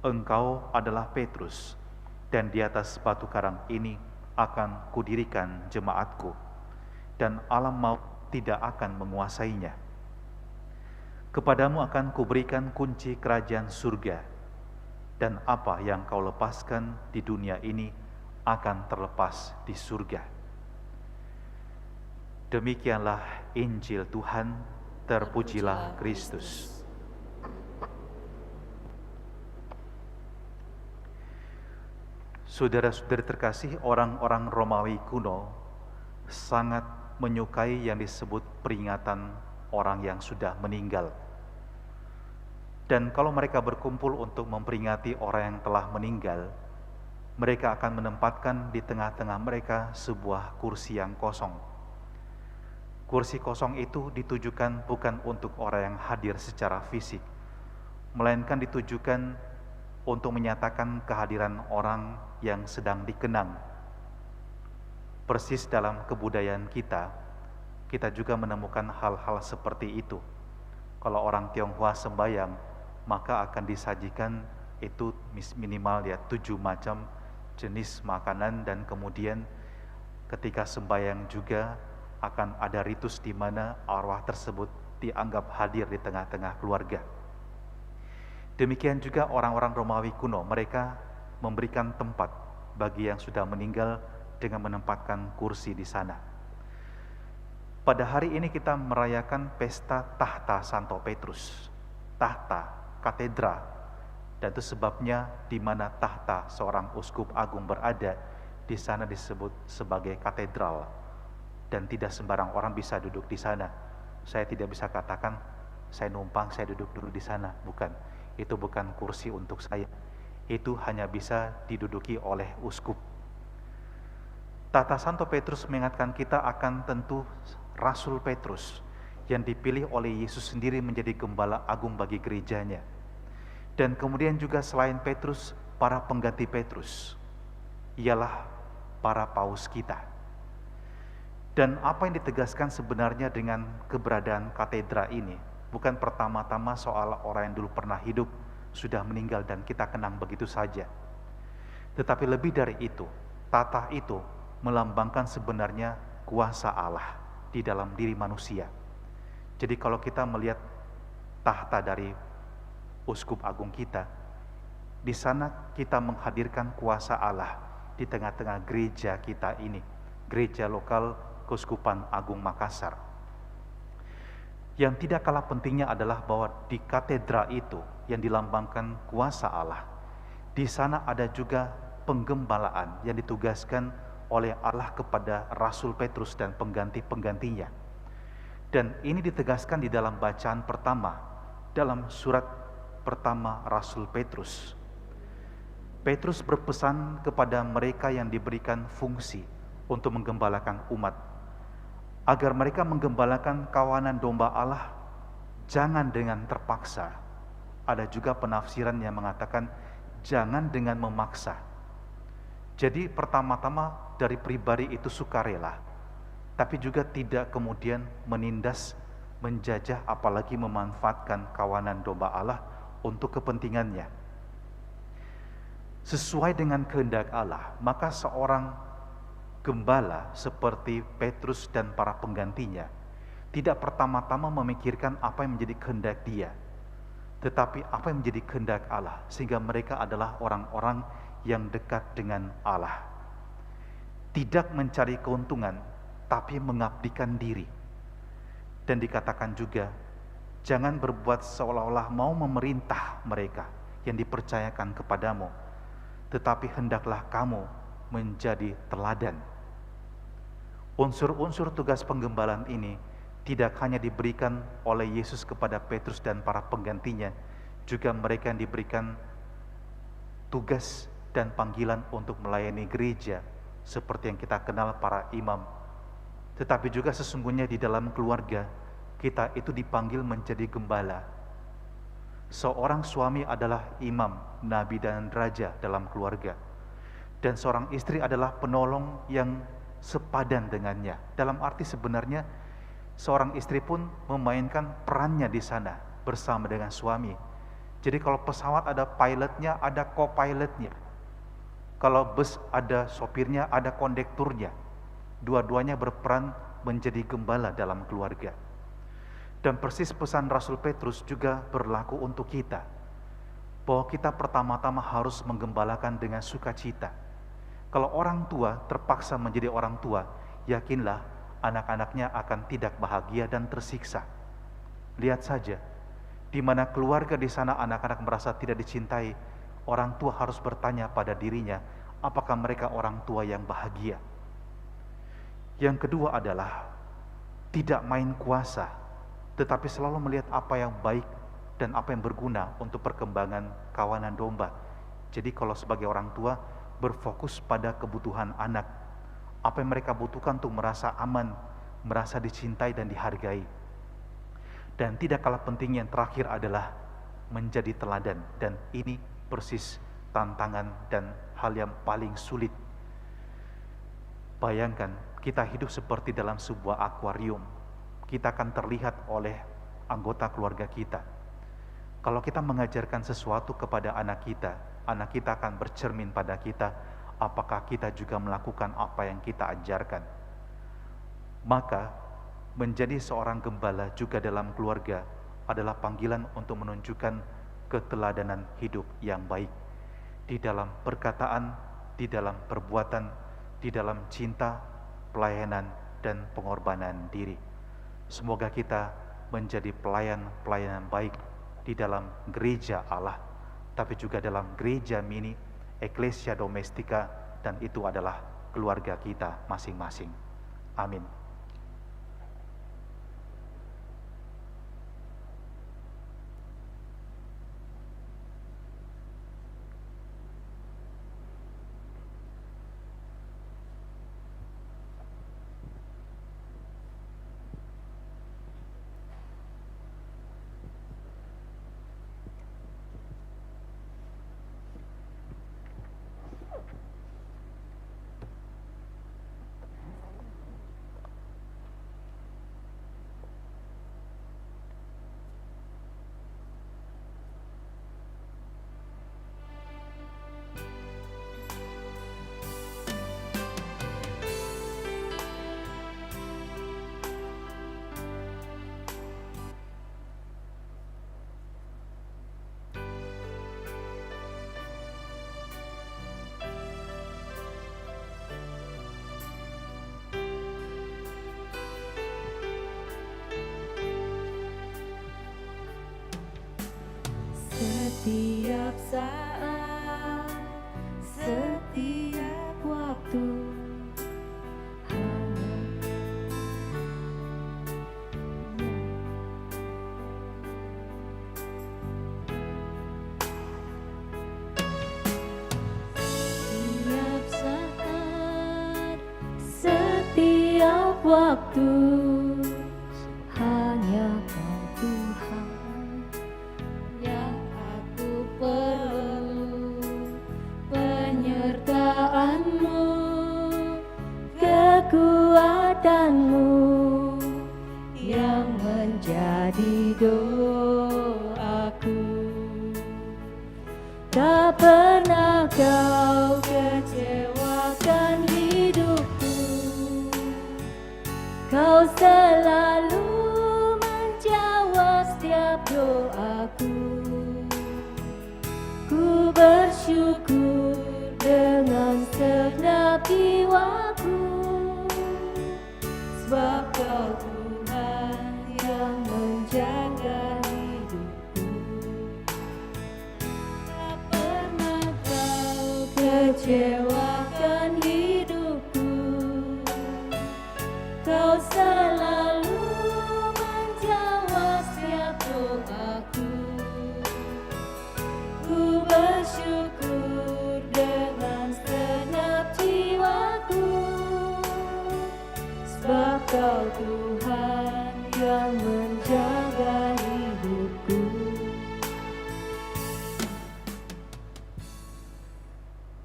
Engkau adalah Petrus, dan di atas batu karang ini akan kudirikan jemaatku, dan alam maut tidak akan menguasainya. Kepadamu akan kuberikan kunci kerajaan surga, dan apa yang kau lepaskan di dunia ini akan terlepas di surga. Demikianlah Injil Tuhan, terpujilah Kristus. Saudara-saudara terkasih, orang-orang Romawi kuno sangat menyukai yang disebut peringatan orang yang sudah meninggal. Dan kalau mereka berkumpul untuk memperingati orang yang telah meninggal, mereka akan menempatkan di tengah-tengah mereka sebuah kursi yang kosong. Kursi kosong itu ditujukan bukan untuk orang yang hadir secara fisik, melainkan ditujukan untuk menyatakan kehadiran orang yang sedang dikenang. Persis dalam kebudayaan kita juga menemukan hal-hal seperti itu. Kalau orang Tionghoa sembahyang, maka akan disajikan itu minimal 7 macam jenis makanan, dan kemudian ketika sembahyang juga akan ada ritus di mana arwah tersebut dianggap hadir di tengah-tengah keluarga. Demikian juga orang-orang Romawi kuno, mereka memberikan tempat bagi yang sudah meninggal dengan menempatkan kursi di sana. Pada hari ini kita merayakan pesta tahta Santo Petrus, tahta katedra, dan itu sebabnya di mana tahta seorang uskup agung berada, di sana disebut sebagai katedral, dan tidak sembarang orang bisa duduk di sana. Saya tidak bisa katakan saya numpang, saya duduk dulu di sana, bukan. Itu bukan kursi untuk saya. Itu hanya bisa diduduki oleh uskup. Tahta Santo Petrus mengingatkan kita akan tentu Rasul Petrus yang dipilih oleh Yesus sendiri menjadi gembala agung bagi gerejanya. Dan kemudian juga selain Petrus, para pengganti Petrus ialah para paus kita. Dan apa yang ditegaskan sebenarnya dengan keberadaan katedra ini, bukan pertama-tama soal orang yang dulu pernah hidup, sudah meninggal dan kita kenang begitu saja. Tetapi lebih dari itu, tahta itu melambangkan sebenarnya kuasa Allah di dalam diri manusia. Jadi kalau kita melihat tahta dari uskup agung kita, di sana kita menghadirkan kuasa Allah di tengah-tengah gereja kita ini, gereja lokal Keuskupan Agung Makassar. Yang tidak kalah pentingnya adalah bahwa di katedra itu yang dilambangkan kuasa Allah, di sana ada juga penggembalaan yang ditugaskan oleh Allah kepada Rasul Petrus dan pengganti-penggantinya. Dan ini ditegaskan di dalam bacaan pertama, dalam surat pertama Rasul Petrus. Petrus berpesan kepada mereka yang diberikan fungsi untuk menggembalakan umat, agar mereka menggembalakan kawanan domba Allah jangan dengan terpaksa. Ada juga penafsiran yang mengatakan jangan dengan memaksa. Jadi pertama-tama dari pribadi itu sukarela, tapi juga tidak kemudian menindas, menjajah, apalagi memanfaatkan kawanan domba Allah untuk kepentingannya. Sesuai dengan kehendak Allah, maka seorang gembala seperti Petrus dan para penggantinya tidak pertama-tama memikirkan apa yang menjadi kehendak dia, tetapi apa yang menjadi kehendak Allah, sehingga mereka adalah orang-orang yang dekat dengan Allah. Tidak mencari keuntungan, tapi mengabdikan diri. Dan dikatakan juga, jangan berbuat seolah-olah mau memerintah mereka yang dipercayakan kepadamu, tetapi hendaklah kamu menjadi teladan. Unsur-unsur tugas penggembalaan ini tidak hanya diberikan oleh Yesus kepada Petrus dan para penggantinya, juga mereka yang diberikan tugas dan panggilan untuk melayani gereja seperti yang kita kenal para imam. Tetapi juga sesungguhnya di dalam keluarga kita itu dipanggil menjadi gembala. Seorang suami adalah imam, nabi dan raja dalam keluarga, dan seorang istri adalah penolong yang sepadan dengannya. Dalam arti sebenarnya seorang istri pun memainkan perannya di sana bersama dengan suami. Jadi kalau pesawat ada pilotnya, ada co-pilotnya. Kalau bus ada sopirnya, ada kondekturnya. Dua-duanya berperan menjadi gembala dalam keluarga. Dan persis pesan Rasul Petrus juga berlaku untuk kita, bahwa kita pertama-tama harus menggembalakan dengan sukacita. Kalau orang tua terpaksa menjadi orang tua, yakinlah anak-anaknya akan tidak bahagia dan tersiksa. Lihat saja, di mana keluarga di sana anak-anak merasa tidak dicintai, orang tua harus bertanya pada dirinya, apakah mereka orang tua yang bahagia? Yang kedua adalah tidak main kuasa, tetapi selalu melihat apa yang baik dan apa yang berguna untuk perkembangan kawanan domba. Jadi kalau sebagai orang tua berfokus pada kebutuhan anak, apa yang mereka butuhkan untuk merasa aman, merasa dicintai dan dihargai. Dan tidak kalah penting yang terakhir adalah menjadi teladan. Dan ini persis tantangan dan hal yang paling sulit. Bayangkan kita hidup seperti dalam sebuah akuarium. Kita akan terlihat oleh anggota keluarga kita. Kalau kita mengajarkan sesuatu kepada anak kita akan bercermin pada kita, apakah kita juga melakukan apa yang kita ajarkan. Maka menjadi seorang gembala juga dalam keluarga adalah panggilan untuk menunjukkan keteladanan hidup yang baik di dalam perkataan, di dalam perbuatan, di dalam cinta, pelayanan, dan pengorbanan diri. Semoga kita menjadi pelayan-pelayan baik di dalam gereja Allah, tapi juga dalam gereja mini, Ecclesia Domestika, dan itu adalah keluarga kita masing-masing. Amin. Setiap saat, setiap waktu, setiap saat, setiap waktu, hanya Kau Tuhan yang aku perlu, penyertaan-Mu, kekuatan-Mu yang menjadi doaku. Tak pernah Kau kecewakan hidupku, Kau selalu menjawab setiap doaku. Ku bersyukur dengan segenap jiwaku, sebab Kau Tuhan yang menjaga hidupku. Tak pernah Kau kecewakan hidupku, Kau selalu menjawab setiap doaku. Ku bersyukur dengan segenap jiwaku, sebab Kau Tuhan yang menjaga hidupku.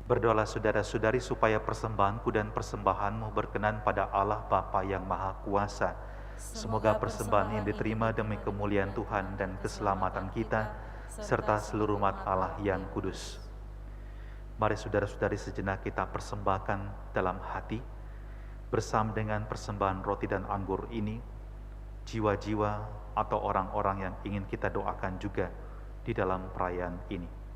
Berdoalah saudara-saudari supaya persembahanku dan persembahanmu berkenan pada Allah Bapa yang Maha Kuasa. Semoga persembahan yang diterima demi kemuliaan Tuhan dan keselamatan kita serta seluruh umat Allah yang kudus. Mari saudara-saudari sejenak kita persembahkan dalam hati, bersama dengan persembahan roti dan anggur ini, jiwa-jiwa atau orang-orang yang ingin kita doakan juga di dalam perayaan ini.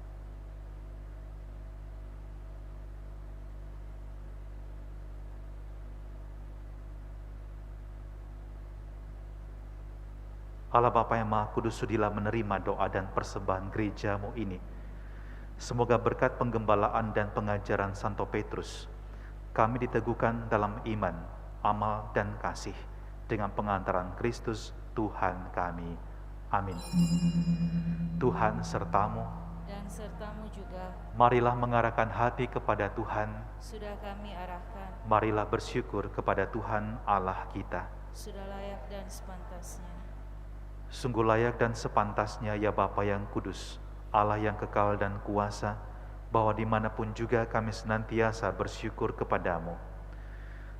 Allah Bapa yang Maha Kudus, sudilah menerima doa dan persembahan gerejamu ini. Semoga berkat penggembalaan dan pengajaran Santo Petrus, kami diteguhkan dalam iman, amal, dan kasih dengan pengantaran Kristus Tuhan kami. Amin. Tuhan sertamu, dan sertamu juga. Marilah mengarahkan hati kepada Tuhan. Sudah kami arahkan. Marilah bersyukur kepada Tuhan Allah kita. Sudah layak dan sepantasnya. Sungguh layak dan sepantasnya ya Bapa yang kudus, Allah yang kekal dan kuasa, bahwa dimanapun juga kami senantiasa bersyukur kepadamu.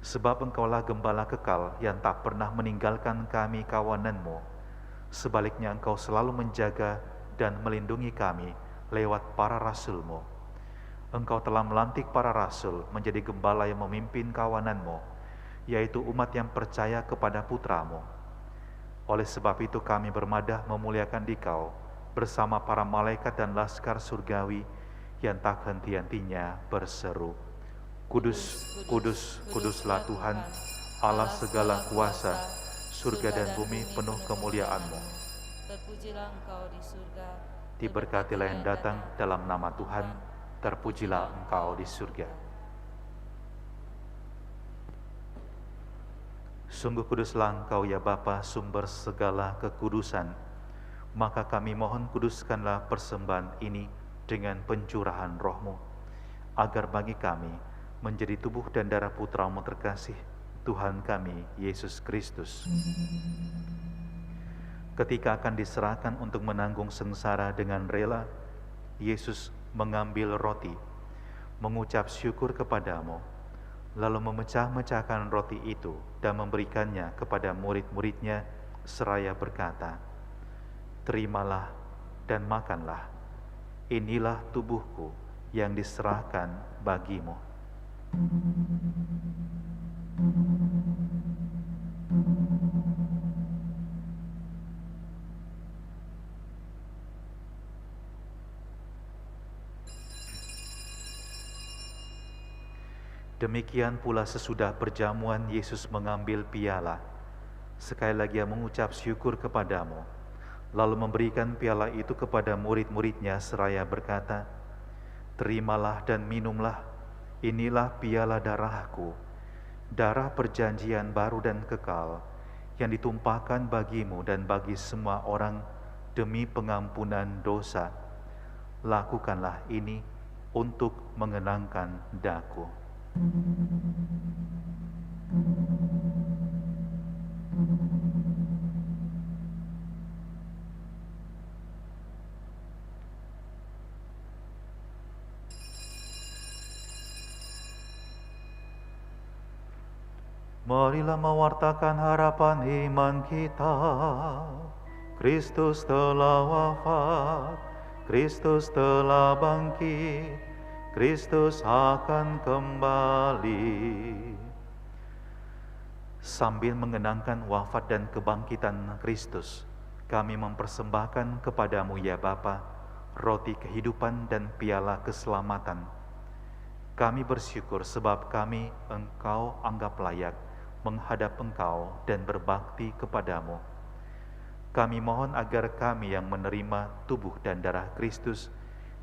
Sebab Engkaulah Gembala kekal yang tak pernah meninggalkan kami kawananmu. Sebaliknya Engkau selalu menjaga dan melindungi kami lewat para rasul-Mu. Engkau telah melantik para rasul menjadi gembala yang memimpin kawananmu, yaitu umat yang percaya kepada Putra-Mu. Oleh sebab itu kami bermadah memuliakan Dikau bersama para malaikat dan laskar surgawi yang tak henti-hentinya berseru, Kudus, kudus, kuduslah Tuhan, Allah segala kuasa, surga dan bumi penuh kemuliaan-Mu. Terpujilah Engkau di surga, Diberkatilah yang datang dalam nama Tuhan, terpujilah Engkau di surga. Sungguh kuduslah Engkau ya Bapa, sumber segala kekudusan. Maka kami mohon kuduskanlah persembahan ini dengan pencurahan Roh-Mu, agar bagi kami menjadi tubuh dan darah Putra-Mu terkasih, Tuhan kami Yesus Kristus. Ketika akan diserahkan untuk menanggung sengsara dengan rela, Yesus mengambil roti, mengucap syukur kepadamu, lalu memecah-mecahkan roti itu dan memberikannya kepada murid-muridnya seraya berkata, Terimalah dan makanlah, inilah tubuhku yang diserahkan bagimu. Demikian pula sesudah perjamuan Yesus mengambil piala. Sekali lagi ia mengucap syukur kepadamu, lalu memberikan piala itu kepada murid-muridnya seraya berkata, Terimalah dan minumlah, inilah piala darahku, darah perjanjian baru dan kekal, yang ditumpahkan bagimu dan bagi semua orang demi pengampunan dosa. Lakukanlah ini untuk mengenangkan daku. Marilah mewartakan harapan iman kita. Kristus telah wafat, Kristus telah bangkit, Kristus akan kembali. Sambil mengenangkan wafat dan kebangkitan Kristus, kami mempersembahkan kepadamu ya Bapa, roti kehidupan dan piala keselamatan. Kami bersyukur sebab kami Engkau anggap layak menghadap Engkau dan berbakti kepadamu. Kami mohon agar kami yang menerima tubuh dan darah Kristus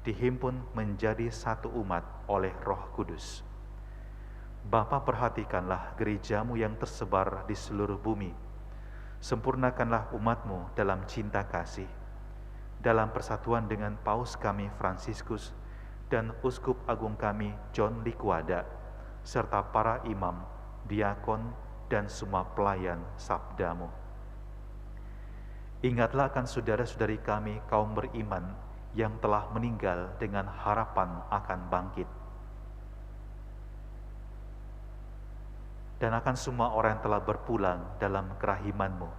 dihimpun menjadi satu umat oleh Roh Kudus. Bapa, perhatikanlah gerejamu yang tersebar di seluruh bumi. Sempurnakanlah umatmu dalam cinta kasih. Dalam persatuan dengan Paus kami Fransiskus dan Uskup Agung kami John Likwada, serta para imam, diakon, dan semua pelayan sabdamu. Ingatlah akan saudara-saudari kami kaum beriman yang telah meninggal dengan harapan akan bangkit. Dan akan semua orang yang telah berpulang dalam kerahiman-Mu.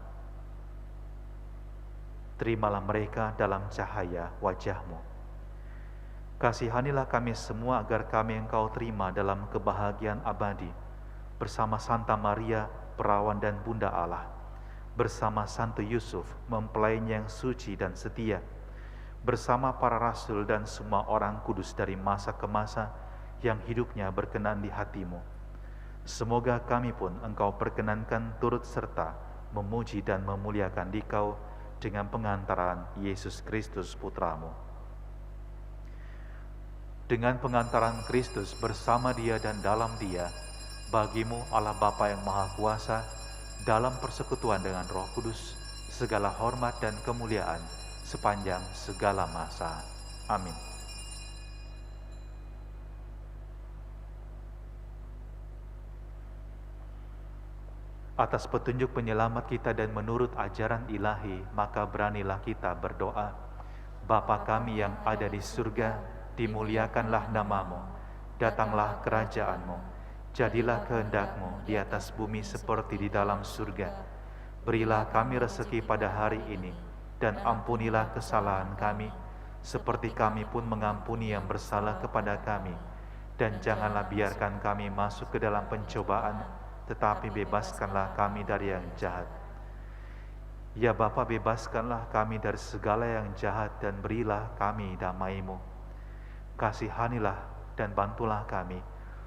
terimalah mereka dalam cahaya wajah-Mu. Kasihanilah kami semua agar kami Engkau terima dalam kebahagiaan abadi, bersama Santa Maria, Perawan dan Bunda Allah, bersama Santo Yusuf, mempelainya yang suci dan setia, bersama para rasul dan semua orang kudus dari masa ke masa yang hidupnya berkenan di hati-Mu. Semoga kami pun Engkau perkenankan turut serta memuji dan memuliakan Dikau dengan pengantaran Yesus Kristus Putra-Mu. Dengan pengantaran Kristus bersama Dia dan dalam Dia, bagi-Mu Allah Bapa yang Maha Kuasa, dalam persekutuan dengan Roh Kudus, segala hormat dan kemuliaan sepanjang segala masa. Amin. Atas petunjuk penyelamat kita dan menurut ajaran ilahi, maka beranilah kita berdoa. Bapa kami yang ada di surga, dimuliakanlah nama-Mu, datanglah kerajaan-Mu, jadilah kehendak-Mu di atas bumi seperti di dalam surga. Berilah kami rezeki pada hari ini, dan ampunilah kesalahan kami, seperti kami pun mengampuni yang bersalah kepada kami. Dan janganlah biarkan kami masuk ke dalam pencobaan, tetapi bebaskanlah kami dari yang jahat. Ya Bapa, bebaskanlah kami dari segala yang jahat dan berilah kami damai-Mu. Kasihanilah dan bantulah kami,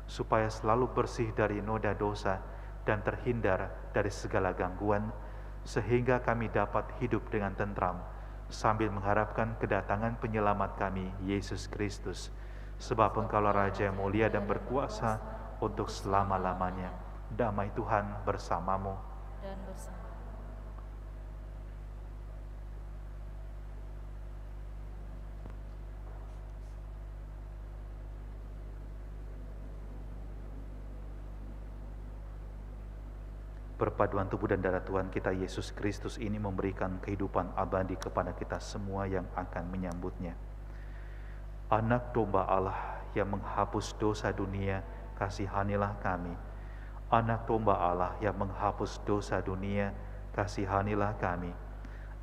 supaya selalu bersih dari noda dosa dan terhindar dari segala gangguan, sehingga kami dapat hidup dengan tentram, sambil mengharapkan kedatangan penyelamat kami, Yesus Kristus. Sebab Engkaulah Raja yang mulia dan berkuasa untuk selama-lamanya. Damai Tuhan bersamamu. Dan bersama Perpaduan tubuh dan darah Tuhan kita Yesus Kristus ini memberikan kehidupan abadi kepada kita semua yang akan menyambutnya. Anak domba Allah yang menghapus dosa dunia, kasihanilah kami. Anak domba Allah yang menghapus dosa dunia, kasihanilah kami.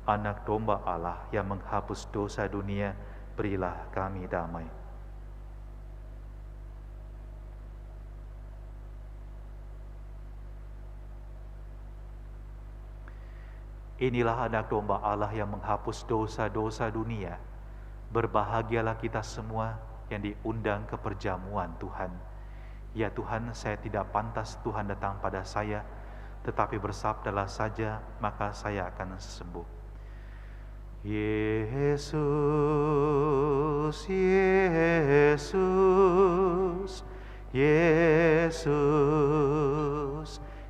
Anak domba Allah yang menghapus dosa dunia, berilah kami damai. Inilah anak domba Allah yang menghapus dosa-dosa dunia. Berbahagialah kita semua yang diundang ke perjamuan Tuhan. Ya Tuhan, saya tidak pantas Tuhan datang pada saya, tetapi bersabdalah saja, maka saya akan sembuh. Yesus, Yesus, Yesus,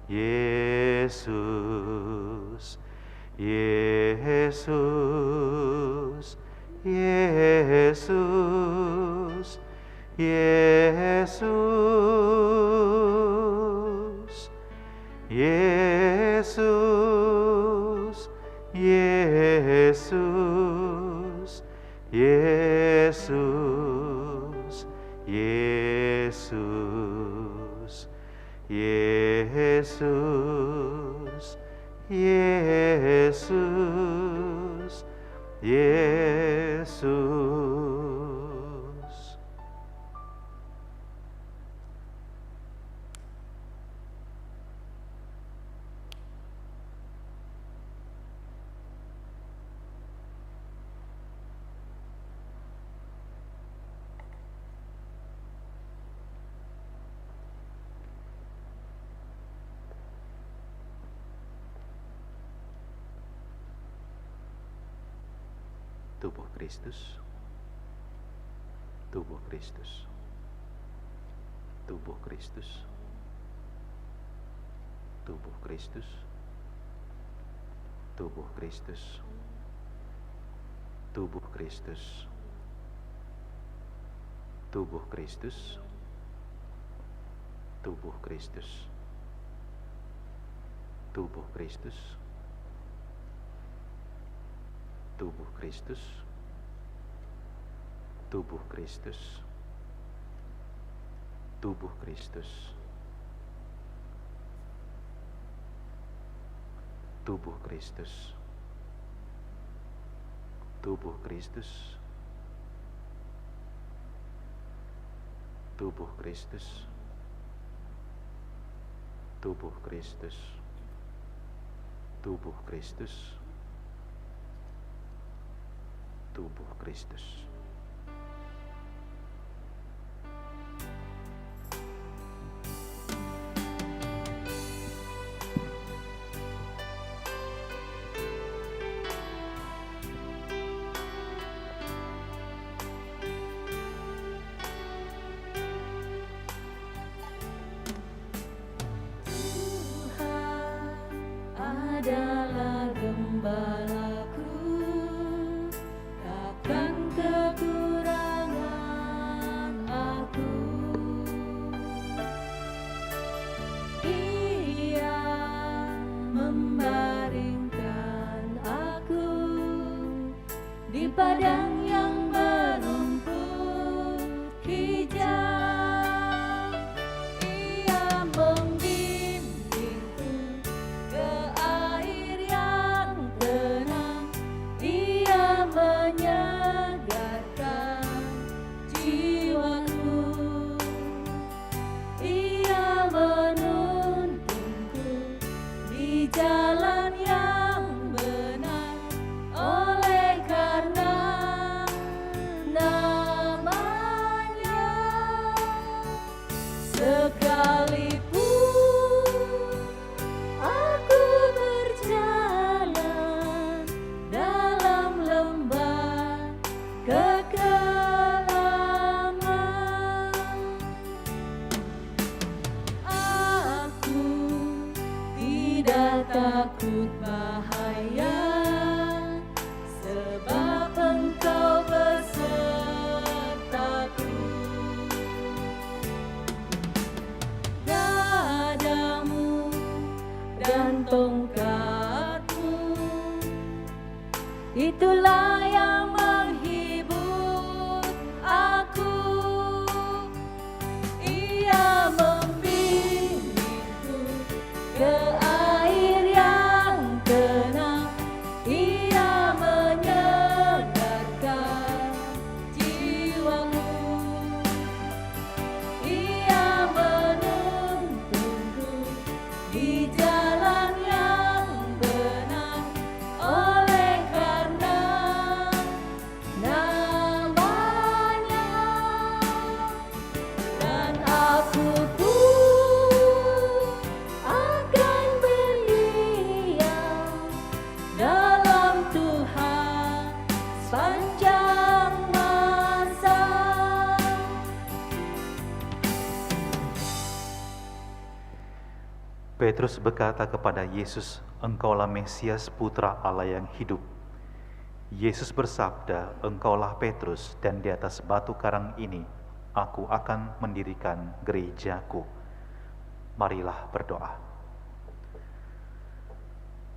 Yesus, Yesus, Yesus, Yesus, Yesus, Yesus, Yesus, Yesus, Yesus, Yesus, Yesus. Tubuh Kristus, tubuh Kristus, tubuh Kristus, tubuh Kristus, tubuh Kristus, tubuh Kristus, tubuh Kristus, tubuh Kristus, tubuh Kristus, tubuh Kristus, tubuh Kristus, tubuh Kristus, tubuh Kristus, tubuh Kristus, tubuh Kristus, tubuh Kristus, tubuh Kristus, tubuh Kristus. Adalah gembalaku, takkan kekurangan aku. Ia membaringkan aku di padang yang berumput hijau. Ia membimbingku ke air yang tenang. Ia menyegarkan jiwaku. Ia menuntunku di jalan yang benar, oleh karena namanya. Sekalipun aku berjalan dalam lembah kekelaman, aku tidak takut bahaya, sebab Engkau besertaku. Gadamu dan tongkatmu, itulah yang menghibur aku. Ia membimbingku ke air yang tenang. Ia menyegarkan jiwaku. Ia menuntunku di jalan yang benar, oleh karena namanya. Dan aku pun akan berdiam dalam Tuhan sepanjang masa. Petrus berkata kepada Yesus, "Engkaulah Mesias, Putra Allah yang hidup." Yesus bersabda, "Engkaulah Petrus, dan di atas batu karang ini aku akan mendirikan gerejaku." Marilah berdoa.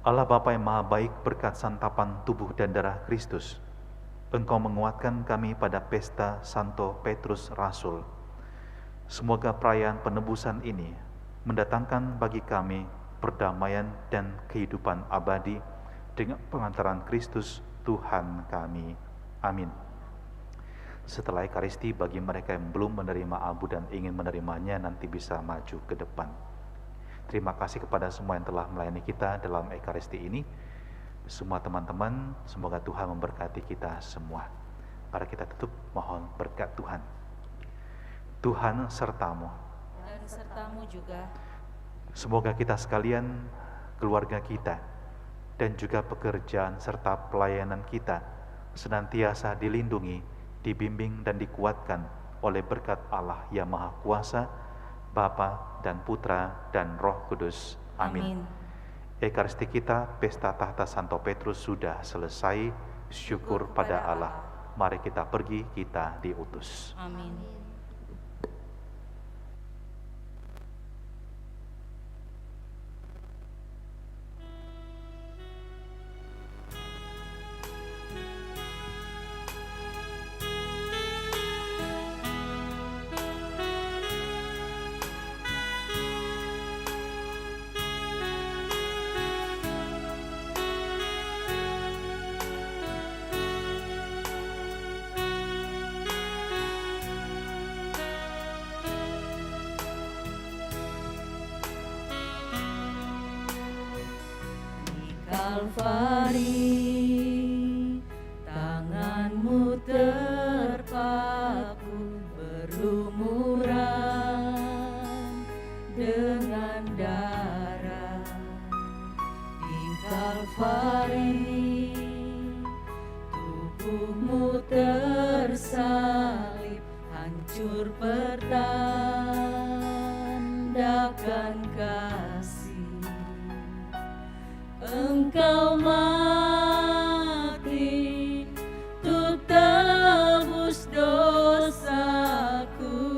Allah Bapa yang Maha Baik, berkat santapan tubuh dan darah Kristus, Engkau menguatkan kami pada pesta Santo Petrus Rasul. Semoga perayaan penebusan ini mendatangkan bagi kami perdamaian dan kehidupan abadi dengan pengantaran Kristus Tuhan kami. Amin. Setelah Ekaristi, bagi mereka yang belum menerima abu dan ingin menerimanya, nanti bisa maju ke depan. Terima kasih kepada semua yang telah melayani kita dalam Ekaristi ini. Semua teman-teman, semoga Tuhan memberkati kita semua. Mari kita tutup, mohon berkat Tuhan. Tuhan sertamu. Dan sertamu juga. Semoga kita sekalian, keluarga kita, dan juga pekerjaan serta pelayanan kita senantiasa dilindungi, dibimbing dan dikuatkan oleh berkat Allah yang Maha Kuasa, Bapa dan Putra dan Roh Kudus. Amin. Ekaristi kita, pesta tahta Santo Petrus sudah selesai. Syukur pada Allah. Mari kita pergi, kita diutus. Amin. Kalvari, tanganmu terpaku berlumuran dengan darah. Di Kalvari, tubuhmu tersalib, hancur pertandakan kasih. Engkau mati untuk tebus dosaku.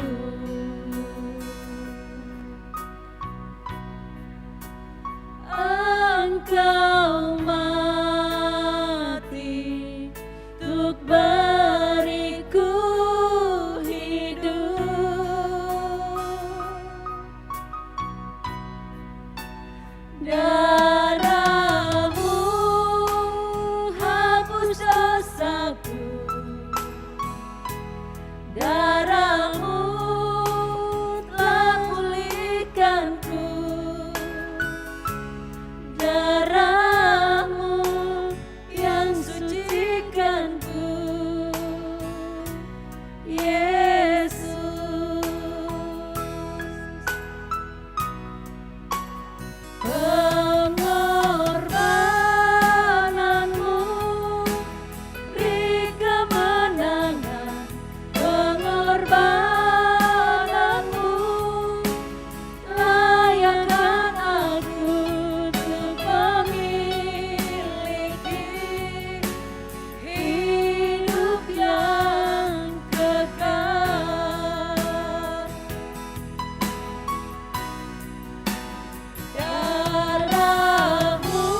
Engkau mati untuk beriku hidup. Darahmu hapus dosaku. Darahmu telah pulihkanku. Darahmu yang sucikanku, Yesus. Pengorbananmu beri kemenangan. Pengorbananmu layakkan aku untuk memiliki hidup yang kekal. Darahmu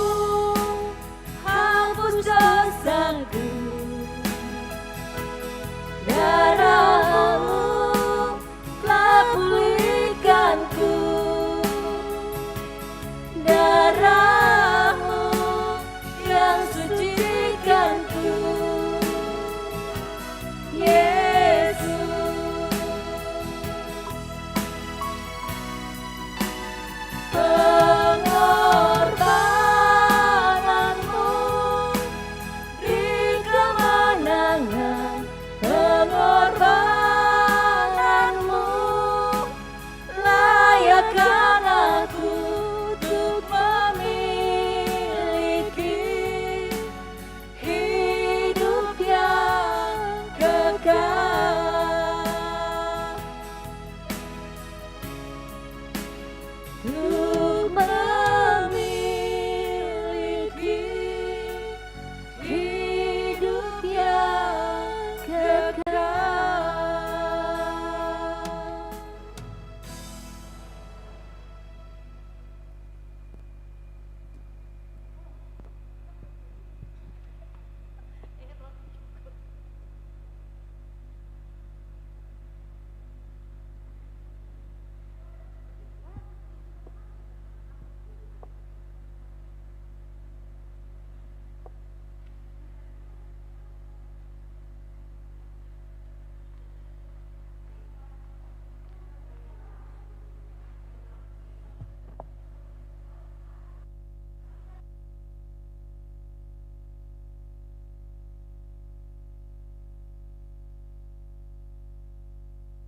hapus dosaku. Darahmu telah pulihkanku. Darahmu yang sucikanku, Yesus. Pengorbananmu beri kemenangan. Pengorbananmu layakkan aku untuk memiliki hidup yang kekal.